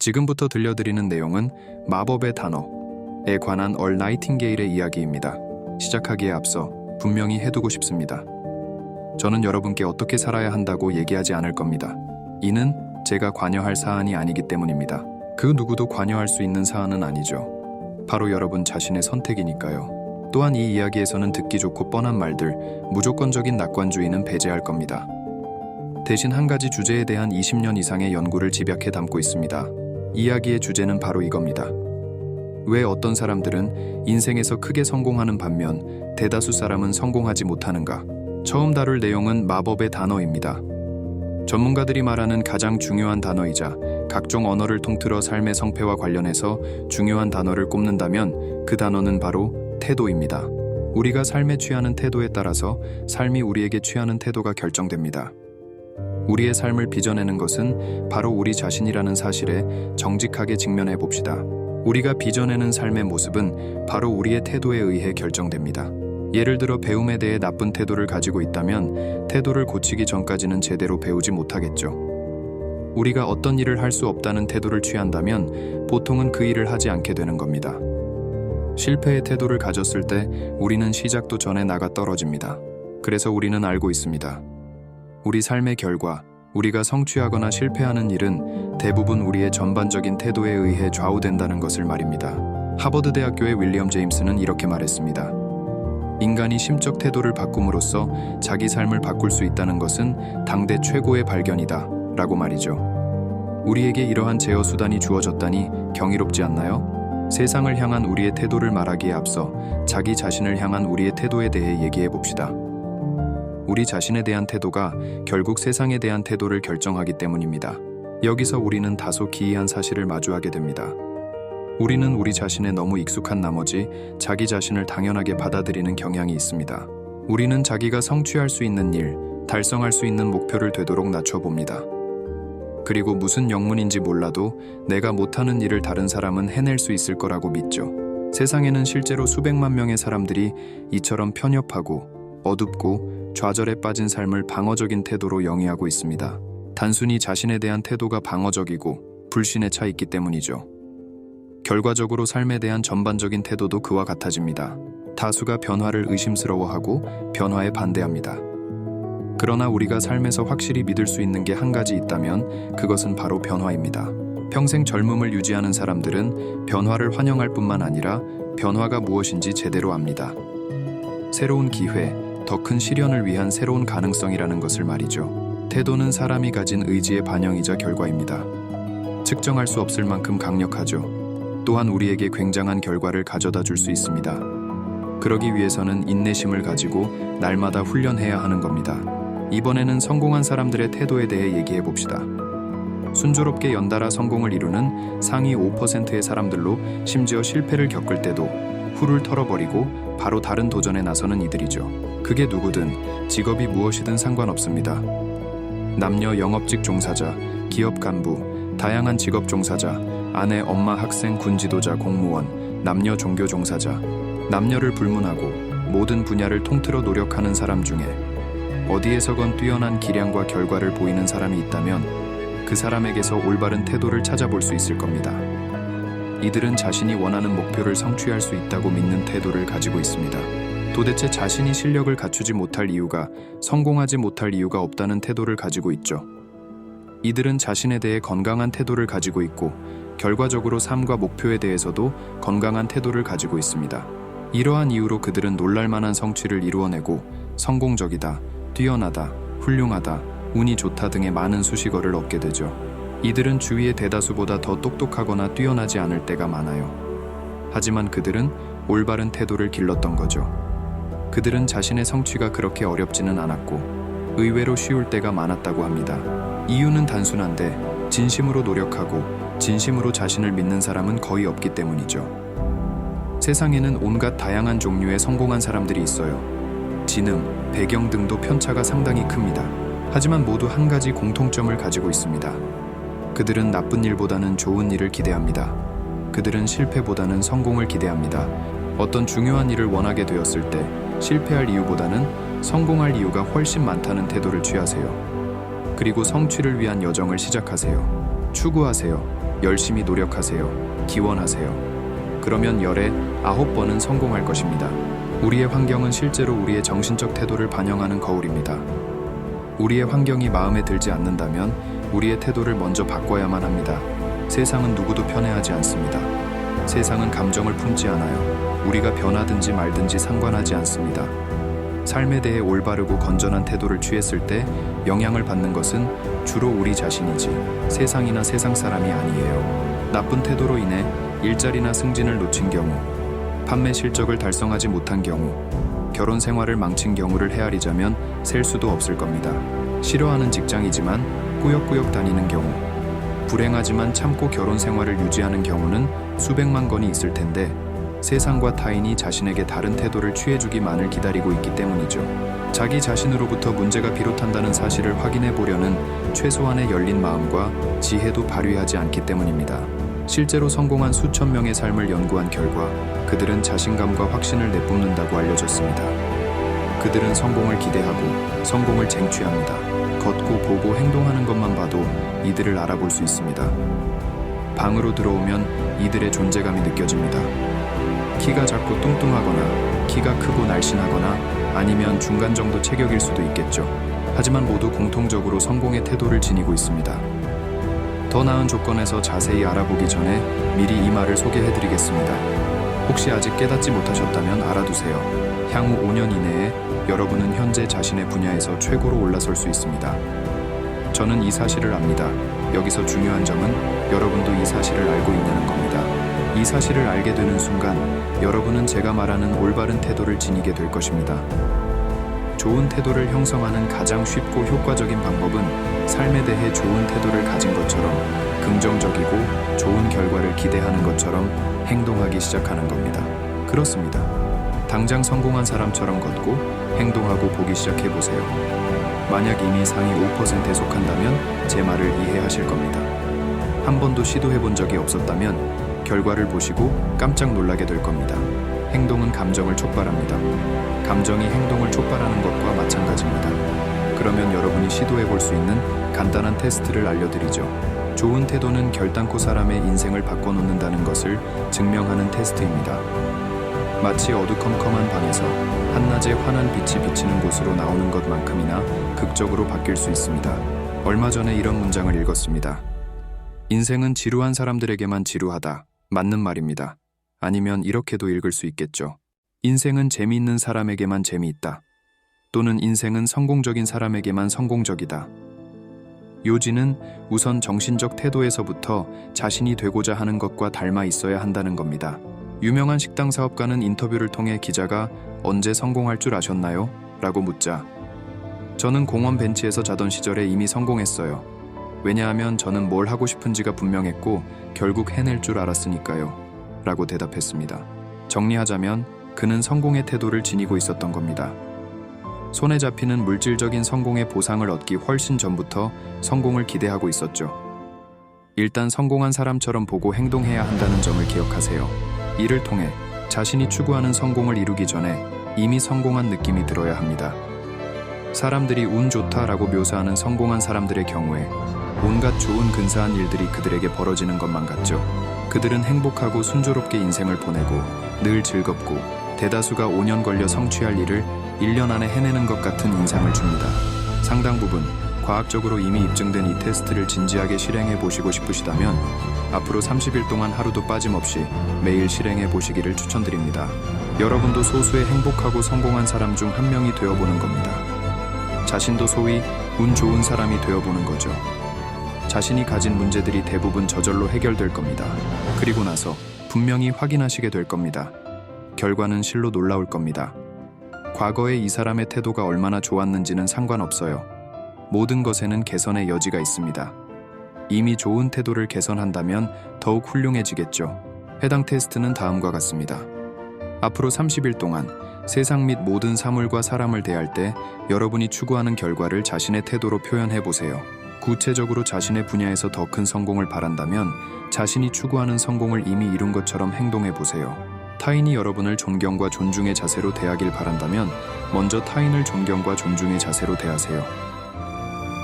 지금부터 들려드리는 내용은 마법의 단어에 관한 얼 나이팅게일의 이야기입니다. 시작하기에 앞서 분명히 해두고 싶습니다. 저는 여러분께 어떻게 살아야 한다고 얘기하지 않을 겁니다. 이는 제가 관여할 사안이 아니기 때문입니다. 그 누구도 관여할 수 있는 사안은 아니죠. 바로 여러분 자신의 선택이니까요. 또한 이 이야기에서는 듣기 좋고 뻔한 말들, 무조건적인 낙관주의는 배제할 겁니다. 대신 한 가지 주제에 대한 20년 이상의 연구를 집약해 담고 있습니다. 이야기의 주제는 바로 이겁니다. 왜 어떤 사람들은 인생에서 크게 성공하는 반면 대다수 사람은 성공하지 못하는가? 처음 다룰 내용은 마법의 단어입니다. 전문가들이 말하는 가장 중요한 단어이자 각종 언어를 통틀어 삶의 성패와 관련해서 중요한 단어를 꼽는다면 그 단어는 바로 태도입니다. 우리가 삶에 취하는 태도에 따라서 삶이 우리에게 취하는 태도가 결정됩니다. 우리의 삶을 빚어내는 것은 바로 우리 자신이라는 사실에 정직하게 직면해 봅시다. 우리가 빚어내는 삶의 모습은 바로 우리의 태도에 의해 결정됩니다. 예를 들어 배움에 대해 나쁜 태도를 가지고 있다면 태도를 고치기 전까지는 제대로 배우지 못하겠죠. 우리가 어떤 일을 할 수 없다는 태도를 취한다면 보통은 그 일을 하지 않게 되는 겁니다. 실패의 태도를 가졌을 때 우리는 시작도 전에 나가 떨어집니다. 그래서 우리는 알고 있습니다. 우리 삶의 결과, 우리가 성취하거나 실패하는 일은 대부분 우리의 전반적인 태도에 의해 좌우된다는 것을 말입니다. 하버드 대학교의 윌리엄 제임스는 이렇게 말했습니다. 인간이 심적 태도를 바꿈으로써 자기 삶을 바꿀 수 있다는 것은 당대 최고의 발견이다 라고 말이죠. 우리에게 이러한 제어 수단이 주어졌다니 경이롭지 않나요? 세상을 향한 우리의 태도를 말하기에 앞서 자기 자신을 향한 우리의 태도에 대해 얘기해 봅시다. 우리 자신에 대한 태도가 결국 세상에 대한 태도를 결정하기 때문입니다. 여기서 우리는 다소 기이한 사실을 마주하게 됩니다. 우리는 우리 자신에 너무 익숙한 나머지 자기 자신을 당연하게 받아들이는 경향이 있습니다. 우리는 자기가 성취할 수 있는 일, 달성할 수 있는 목표를 되도록 낮춰봅니다. 그리고 무슨 영문인지 몰라도 내가 못하는 일을 다른 사람은 해낼 수 있을 거라고 믿죠. 세상에는 실제로 수백만 명의 사람들이 이처럼 편협하고 어둡고 좌절에 빠진 삶을 방어적인 태도로 영위하고 있습니다. 단순히 자신에 대한 태도가 방어적이고 불신에 차 있기 때문이죠. 결과적으로 삶에 대한 전반적인 태도도 그와 같아집니다. 다수가 변화를 의심스러워하고 변화에 반대합니다. 그러나 우리가 삶에서 확실히 믿을 수 있는 게 한 가지 있다면 그것은 바로 변화입니다. 평생 젊음을 유지하는 사람들은 변화를 환영할 뿐만 아니라 변화가 무엇인지 제대로 압니다. 새로운 기회, 더 큰 실현을 위한 새로운 가능성이라는 것을 말이죠. 태도는 사람이 가진 의지의 반영이자 결과입니다. 측정할 수 없을 만큼 강력하죠. 또한 우리에게 굉장한 결과를 가져다 줄 수 있습니다. 그러기 위해서는 인내심을 가지고 날마다 훈련해야 하는 겁니다. 이번에는 성공한 사람들의 태도에 대해 얘기해 봅시다. 순조롭게 연달아 성공을 이루는 상위 5%의 사람들로 심지어 실패를 겪을 때도 훌훌 털어버리고 바로 다른 도전에 나서는 이들이죠. 그게 누구든 직업이 무엇이든 상관없습니다. 남녀 영업직 종사자, 기업 간부, 다양한 직업 종사자, 아내, 엄마, 학생, 군 지도자, 공무원, 남녀 종교 종사자, 남녀를 불문하고 모든 분야를 통틀어 노력하는 사람 중에 어디에서건 뛰어난 기량과 결과를 보이는 사람이 있다면 그 사람에게서 올바른 태도를 찾아볼 수 있을 겁니다. 이들은 자신이 원하는 목표를 성취할 수 있다고 믿는 태도를 가지고 있습니다. 도대체 자신이 실력을 갖추지 못할 이유가, 성공하지 못할 이유가 없다는 태도를 가지고 있죠. 이들은 자신에 대해 건강한 태도를 가지고 있고 결과적으로 삶과 목표에 대해서도 건강한 태도를 가지고 있습니다. 이러한 이유로 그들은 놀랄만한 성취를 이루어내고 성공적이다, 뛰어나다, 훌륭하다, 운이 좋다 등의 많은 수식어를 얻게 되죠. 이들은 주위의 대다수보다 더 똑똑하거나 뛰어나지 않을 때가 많아요. 하지만 그들은 올바른 태도를 길렀던 거죠. 그들은 자신의 성취가 그렇게 어렵지는 않았고 의외로 쉬울 때가 많았다고 합니다. 이유는 단순한데 진심으로 노력하고 진심으로 자신을 믿는 사람은 거의 없기 때문이죠. 세상에는 온갖 다양한 종류의 성공한 사람들이 있어요. 지능, 배경 등도 편차가 상당히 큽니다. 하지만 모두 한 가지 공통점을 가지고 있습니다. 그들은 나쁜 일보다는 좋은 일을 기대합니다. 그들은 실패보다는 성공을 기대합니다. 어떤 중요한 일을 원하게 되었을 때 실패할 이유보다는 성공할 이유가 훨씬 많다는 태도를 취하세요. 그리고 성취를 위한 여정을 시작하세요. 추구하세요. 열심히 노력하세요. 기원하세요. 그러면 열에 9번은 성공할 것입니다. 우리의 환경은 실제로 우리의 정신적 태도를 반영하는 거울입니다. 우리의 환경이 마음에 들지 않는다면 우리의 태도를 먼저 바꿔야만 합니다. 세상은 누구도 편애하지 않습니다. 세상은 감정을 품지 않아요. 우리가 변하든지 말든지 상관하지 않습니다. 삶에 대해 올바르고 건전한 태도를 취했을 때 영향을 받는 것은 주로 우리 자신이지 세상이나 세상 사람이 아니에요. 나쁜 태도로 인해 일자리나 승진을 놓친 경우, 판매 실적을 달성하지 못한 경우, 결혼 생활을 망친 경우를 헤아리자면 셀 수도 없을 겁니다. 싫어하는 직장이지만 꾸역꾸역 다니는 경우, 불행하지만 참고 결혼 생활을 유지하는 경우는 수백만 건이 있을 텐데 세상과 타인이 자신에게 다른 태도를 취해주기만을 기다리고 있기 때문이죠. 자기 자신으로부터 문제가 비롯한다는 사실을 확인해 보려는 최소한의 열린 마음과 지혜도 발휘하지 않기 때문입니다. 실제로 성공한 수천 명의 삶을 연구한 결과 그들은 자신감과 확신을 내뿜는다고 알려졌습니다. 그들은 성공을 기대하고 성공을 쟁취합니다. 걷고 보고 행동하는 것만 봐도 이들을 알아볼 수 있습니다. 방으로 들어오면 이들의 존재감이 느껴집니다. 키가 작고 뚱뚱하거나 키가 크고 날씬하거나 아니면 중간 정도 체격일 수도 있겠죠. 하지만 모두 공통적으로 성공의 태도를 지니고 있습니다. 더 나은 조건에서 자세히 알아보기 전에 미리 이 말을 소개해드리겠습니다. 혹시 아직 깨닫지 못하셨다면 알아두세요. 향후 5년 이내에 여러분은 현재 자신의 분야에서 최고로 올라설 수 있습니다. 저는 이 사실을 압니다. 여기서 중요한 점은 여러분도 이 사실을 알고 있다는 겁니다. 이 사실을 알게 되는 순간 여러분은 제가 말하는 올바른 태도를 지니게 될 것입니다. 좋은 태도를 형성하는 가장 쉽고 효과적인 방법은 삶에 대해 좋은 태도를 가진 것처럼 긍정적이고 좋은 결과를 기대하는 것처럼 행동하기 시작하는 겁니다. 그렇습니다. 당장 성공한 사람처럼 걷고 행동하고 보기 시작해보세요. 만약 이미 상위 5%에 속한다면 제 말을 이해하실 겁니다. 한 번도 시도해본 적이 없었다면 결과를 보시고 깜짝 놀라게 될 겁니다. 행동은 감정을 촉발합니다. 감정이 행동을 촉발하는 것과 마찬가지입니다. 그러면 여러분이 시도해볼 수 있는 간단한 테스트를 알려드리죠. 좋은 태도는 결단코 사람의 인생을 바꿔놓는다는 것을 증명하는 테스트입니다. 마치 어두컴컴한 방에서 한낮에 환한 빛이 비치는 곳으로 나오는 것만큼이나 극적으로 바뀔 수 있습니다. 얼마 전에 이런 문장을 읽었습니다. 인생은 지루한 사람들에게만 지루하다. 맞는 말입니다. 아니면 이렇게도 읽을 수 있겠죠. 인생은 재미있는 사람에게만 재미있다. 또는 인생은 성공적인 사람에게만 성공적이다. 요지는 우선 정신적 태도에서부터 자신이 되고자 하는 것과 닮아 있어야 한다는 겁니다. 유명한 식당 사업가는 인터뷰를 통해 기자가 언제 성공할 줄 아셨나요? 라고 묻자 저는 공원 벤치에서 자던 시절에 이미 성공했어요. 왜냐하면 저는 뭘 하고 싶은지가 분명했고 결국 해낼 줄 알았으니까요. 라고 대답했습니다. 정리하자면 그는 성공의 태도를 지니고 있었던 겁니다. 손에 잡히는 물질적인 성공의 보상을 얻기 훨씬 전부터 성공을 기대하고 있었죠. 일단 성공한 사람처럼 보고 행동해야 한다는 점을 기억하세요. 이를 통해 자신이 추구하는 성공을 이루기 전에 이미 성공한 느낌이 들어야 합니다. 사람들이 운 좋다라고 묘사하는 성공한 사람들의 경우에 온갖 좋은 근사한 일들이 그들에게 벌어지는 것만 같죠. 그들은 행복하고 순조롭게 인생을 보내고 늘 즐겁고 대다수가 5년 걸려 성취할 일을 1년 안에 해내는 것 같은 인상을 줍니다. 상당 부분 과학적으로 이미 입증된 이 테스트를 진지하게 실행해 보시고 싶으시다면 앞으로 30일 동안 하루도 빠짐없이 매일 실행해 보시기를 추천드립니다. 여러분도 소수의 행복하고 성공한 사람 중 한 명이 되어보는 겁니다. 자신도 소위 운 좋은 사람이 되어보는 거죠. 자신이 가진 문제들이 대부분 저절로 해결될 겁니다. 그리고 나서 분명히 확인하시게 될 겁니다. 결과는 실로 놀라울 겁니다. 과거에 이 사람의 태도가 얼마나 좋았는지는 상관없어요. 모든 것에는 개선의 여지가 있습니다. 이미 좋은 태도를 개선한다면 더욱 훌륭해지겠죠. 해당 테스트는 다음과 같습니다. 앞으로 30일 동안 세상 및 모든 사물과 사람을 대할 때 여러분이 추구하는 결과를 자신의 태도로 표현해 보세요. 구체적으로 자신의 분야에서 더 큰 성공을 바란다면 자신이 추구하는 성공을 이미 이룬 것처럼 행동해 보세요. 타인이 여러분을 존경과 존중의 자세로 대하길 바란다면 먼저 타인을 존경과 존중의 자세로 대하세요.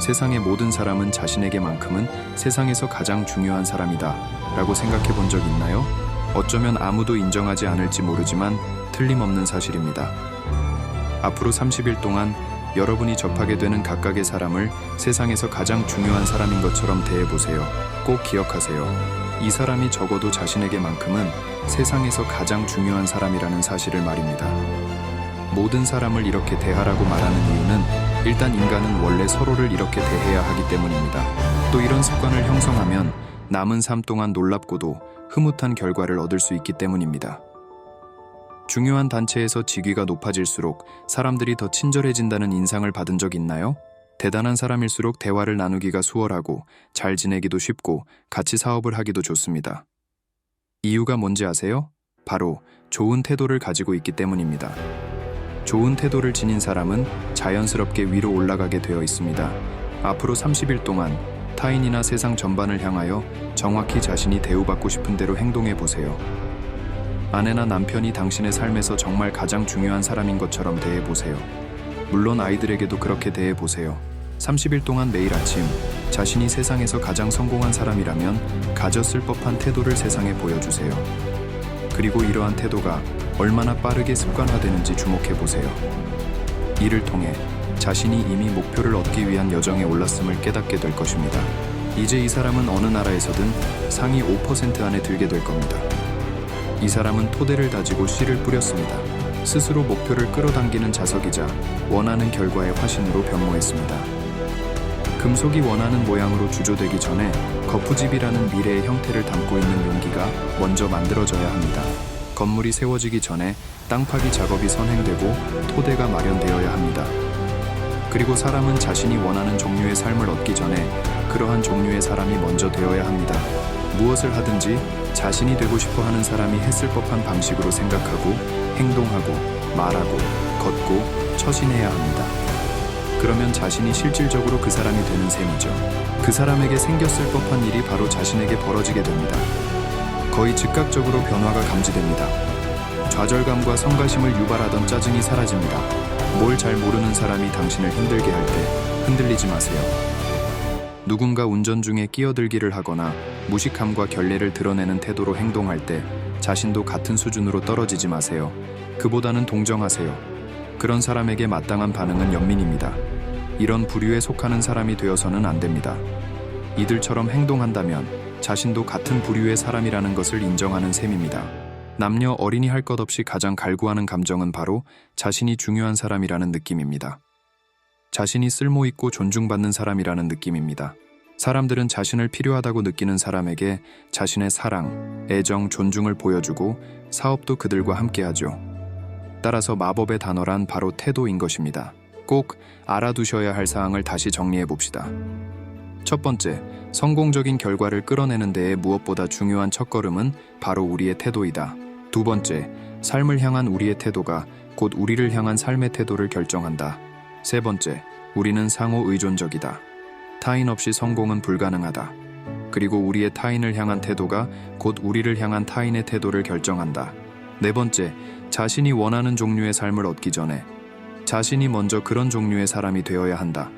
세상의 모든 사람은 자신에게만큼은 세상에서 가장 중요한 사람이다 라고 생각해 본 적 있나요? 어쩌면 아무도 인정하지 않을지 모르지만 틀림없는 사실입니다. 앞으로 30일 동안 여러분이 접하게 되는 각각의 사람을 세상에서 가장 중요한 사람인 것처럼 대해보세요. 꼭 기억하세요. 이 사람이 적어도 자신에게만큼은 세상에서 가장 중요한 사람이라는 사실을 말입니다. 모든 사람을 이렇게 대하라고 말하는 이유는 일단 인간은 원래 서로를 이렇게 대해야 하기 때문입니다. 또 이런 습관을 형성하면 남은 삶 동안 놀랍고도 흐뭇한 결과를 얻을 수 있기 때문입니다. 중요한 단체에서 직위가 높아질수록 사람들이 더 친절해진다는 인상을 받은 적 있나요? 대단한 사람일수록 대화를 나누기가 수월하고 잘 지내기도 쉽고 같이 사업을 하기도 좋습니다. 이유가 뭔지 아세요? 바로 좋은 태도를 가지고 있기 때문입니다. 좋은 태도를 지닌 사람은 자연스럽게 위로 올라가게 되어 있습니다. 앞으로 30일 동안 타인이나 세상 전반을 향하여 정확히 자신이 대우받고 싶은 대로 행동해 보세요. 아내나 남편이 당신의 삶에서 정말 가장 중요한 사람인 것처럼 대해보세요. 물론 아이들에게도 그렇게 대해보세요. 30일 동안 매일 아침 자신이 세상에서 가장 성공한 사람이라면 가졌을 법한 태도를 세상에 보여주세요. 그리고 이러한 태도가 얼마나 빠르게 습관화되는지 주목해보세요. 이를 통해 자신이 이미 목표를 얻기 위한 여정에 올랐음을 깨닫게 될 것입니다. 이제 이 사람은 어느 나라에서든 상위 5% 안에 들게 될 겁니다. 이 사람은 토대를 다지고 씨를 뿌렸습니다. 스스로 목표를 끌어당기는 자석이자 원하는 결과의 화신으로 변모했습니다. 금속이 원하는 모양으로 주조되기 전에 거푸집이라는 미래의 형태를 담고 있는 용기가 먼저 만들어져야 합니다. 건물이 세워지기 전에 땅 파기 작업이 선행되고 토대가 마련되어야 합니다. 그리고 사람은 자신이 원하는 종류의 삶을 얻기 전에 그러한 종류의 사람이 먼저 되어야 합니다. 무엇을 하든지 자신이 되고 싶어 하는 사람이 했을 법한 방식으로 생각하고 행동하고 말하고 걷고 처신해야 합니다. 그러면 자신이 실질적으로 그 사람이 되는 셈이죠. 그 사람에게 생겼을 법한 일이 바로 자신에게 벌어지게 됩니다. 거의 즉각적으로 변화가 감지됩니다. 좌절감과 성가심을 유발하던 짜증이 사라집니다. 뭘 잘 모르는 사람이 당신을 힘들게 할 때 흔들리지 마세요. 누군가 운전 중에 끼어들기를 하거나 무식함과 결례를 드러내는 태도로 행동할 때 자신도 같은 수준으로 떨어지지 마세요. 그보다는 동정하세요. 그런 사람에게 마땅한 반응은 연민입니다. 이런 부류에 속하는 사람이 되어서는 안 됩니다. 이들처럼 행동한다면 자신도 같은 부류의 사람이라는 것을 인정하는 셈입니다. 남녀 어린이 할 것 없이 가장 갈구하는 감정은 바로 자신이 중요한 사람이라는 느낌입니다. 자신이 쓸모있고 존중받는 사람이라는 느낌입니다. 사람들은 자신을 필요하다고 느끼는 사람에게 자신의 사랑, 애정, 존중을 보여주고 사업도 그들과 함께하죠. 따라서 마법의 단어란 바로 태도인 것입니다. 꼭 알아두셔야 할 사항을 다시 정리해 봅시다. 첫 번째, 성공적인 결과를 끌어내는 데에 무엇보다 중요한 첫걸음은 바로 우리의 태도이다. 두 번째, 삶을 향한 우리의 태도가 곧 우리를 향한 삶의 태도를 결정한다. 세 번째, 우리는 상호 의존적이다. 타인 없이 성공은 불가능하다. 그리고 우리의 타인을 향한 태도가 곧 우리를 향한 타인의 태도를 결정한다. 네 번째, 자신이 원하는 종류의 삶을 얻기 전에 자신이 먼저 그런 종류의 사람이 되어야 한다.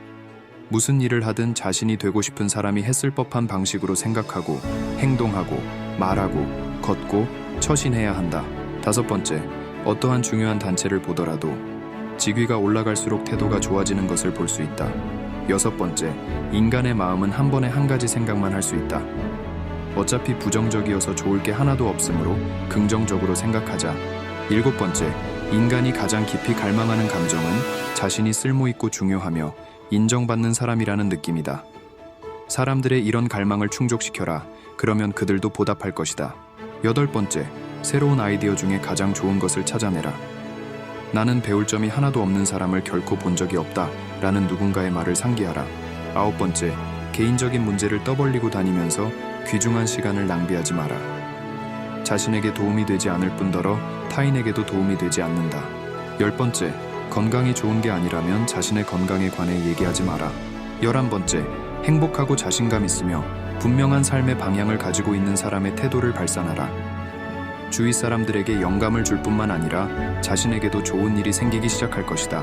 무슨 일을 하든 자신이 되고 싶은 사람이 했을 법한 방식으로 생각하고 행동하고 말하고 걷고 처신해야 한다. 다섯 번째, 어떠한 중요한 단체를 보더라도 직위가 올라갈수록 태도가 좋아지는 것을 볼 수 있다. 여섯 번째, 인간의 마음은 한 번에 한 가지 생각만 할 수 있다. 어차피 부정적이어서 좋을 게 하나도 없으므로 긍정적으로 생각하자. 일곱 번째, 인간이 가장 깊이 갈망하는 감정은 자신이 쓸모있고 중요하며 인정받는 사람이라는 느낌이다. 사람들의 이런 갈망을 충족시켜라. 그러면 그들도 보답할 것이다. 여덟 번째, 새로운 아이디어 중에 가장 좋은 것을 찾아내라. 나는 배울 점이 하나도 없는 사람을 결코 본 적이 없다 라는 누군가의 말을 상기하라. 아홉 번째, 개인적인 문제를 떠벌리고 다니면서 귀중한 시간을 낭비하지 마라. 자신에게 도움이 되지 않을 뿐더러 타인에게도 도움이 되지 않는다. 열 번째, 건강이 좋은 게 아니라면 자신의 건강에 관해 얘기하지 마라. 11번째, 행복하고 자신감 있으며 분명한 삶의 방향을 가지고 있는 사람의 태도를 발산하라. 주위 사람들에게 영감을 줄 뿐만 아니라 자신에게도 좋은 일이 생기기 시작할 것이다.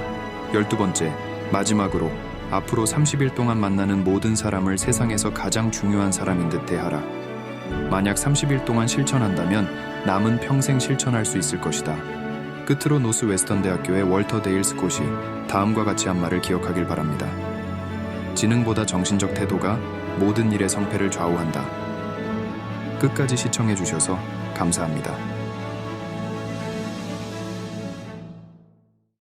12번째, 마지막으로 앞으로 30일 동안 만나는 모든 사람을 세상에서 가장 중요한 사람인 듯 대하라. 만약 30일 동안 실천한다면 남은 평생 실천할 수 있을 것이다. 끝으로 노스웨스턴 대학교의 월터 데일 스콧이 다음과 같이 한 말을 기억하길 바랍니다. 지능보다 정신적 태도가 모든 일의 성패를 좌우한다. 끝까지 시청해 주셔서 감사합니다.